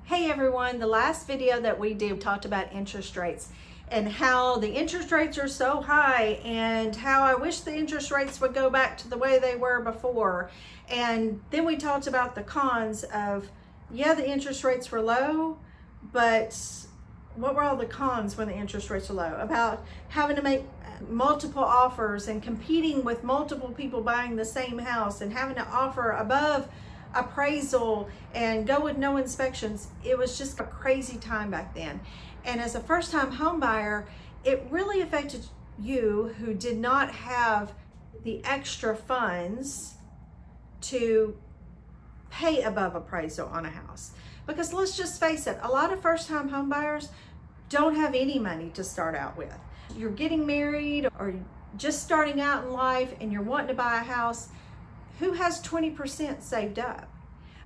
Hey everyone, the last video that we did talked about interest rates and how the interest rates are so high and how I wish the interest rates would go back to the way they were before. And then we talked about the cons of, yeah, the interest rates were low, but what were all the cons when the interest rates were low? About having to make multiple offers and competing with multiple people buying the same house and having to offer above appraisal and go with no inspections. It was just a crazy time back then. And as a first-time home buyer, it really affected you who did not have the extra funds to pay above appraisal on a house. Because let's just face it, a lot of first-time home buyers don't have any money to start out with. You're getting married or just starting out in life and you're wanting to buy a house. Who has 20% saved up?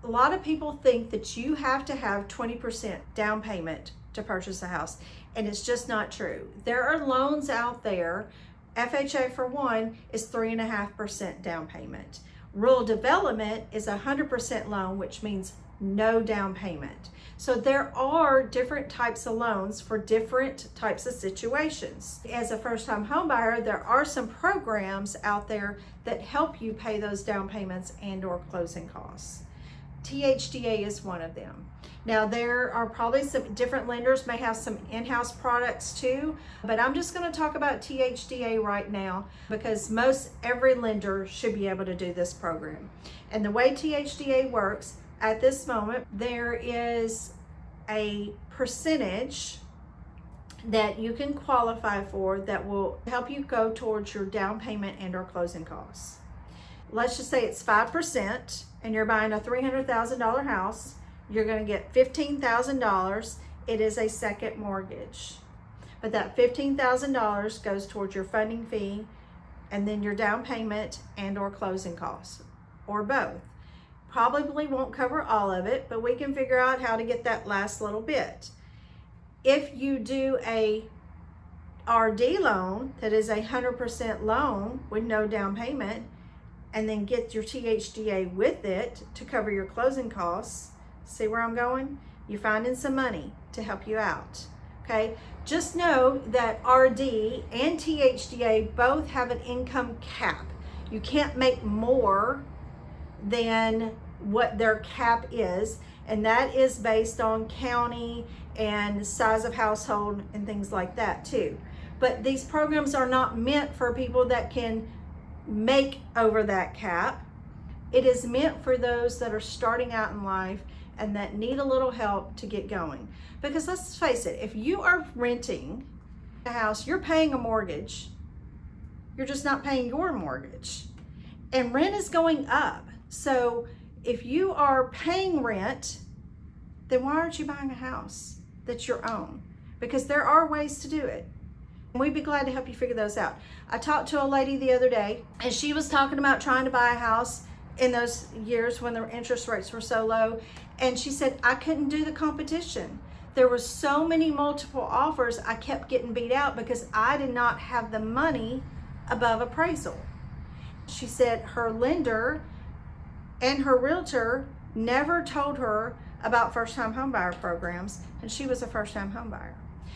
A lot of people think that you have to have 20% down payment to purchase a house, and it's just not true. There are loans out there. FHA, for one, is 3.5% down payment. Rural development is 100% loan, which means no down payment. So there are different types of loans for different types of situations. As a first-time home buyer, there are some programs out there that help you pay those down payments and or closing costs. THDA is one of them. Now there are probably some different lenders may have some in-house products too, but I'm just going to talk about THDA right now because most every lender should be able to do this program. And the way THDA works, at this moment, there is a percentage that you can qualify for that will help you go towards your down payment and or closing costs. Let's just say it's 5% and you're buying a $300,000 house. You're going to get $15,000. It is a second mortgage. But that $15,000 goes towards your funding fee and then your down payment and or closing costs, or both. Probably won't cover all of it, but we can figure out how to get that last little bit. If you do a RD loan that is 100% loan with no down payment and then get your THDA with it to cover your closing costs, see where I'm going? You're finding some money to help you out, okay? Just know that RD and THDA both have an income cap. You can't make more than what their cap is, and that is based on county and size of household and things like that too. But these programs are not meant for people that can make over that cap. It is meant for those that are starting out in life and that need a little help to get going. Because let's face it, if you are renting a house, you're paying a mortgage. You're just not paying your mortgage. And rent is going up. So if you are paying rent, then why aren't you buying a house that's your own? Because there are ways to do it. And we'd be glad to help you figure those out. I talked to a lady the other day, and she was talking about trying to buy a house in those years when the interest rates were so low. And she said, I couldn't do the competition. There were so many multiple offers, I kept getting beat out because I did not have the money above appraisal. She said her lender and her realtor never told her about first-time homebuyer programs, and she was a first-time homebuyer.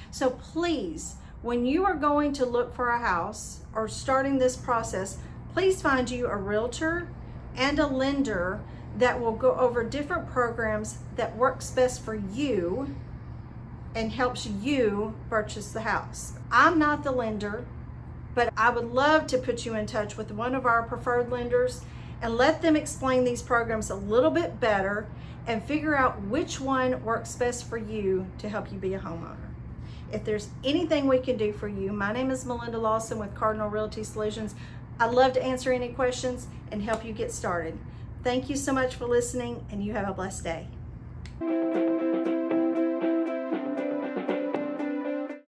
So please, when you are going to look for a house or starting this process, please find you a realtor and a lender that will go over different programs that works best for you and helps you purchase the house. I'm not the lender, but I would love to put you in touch with one of our preferred lenders and let them explain these programs a little bit better and figure out which one works best for you to help you be a homeowner. If there's anything we can do for you, my name is Melinda Lawson with Cardinal Realty Solutions. I'd love to answer any questions and help you get started. Thank you so much for listening, and you have a blessed day.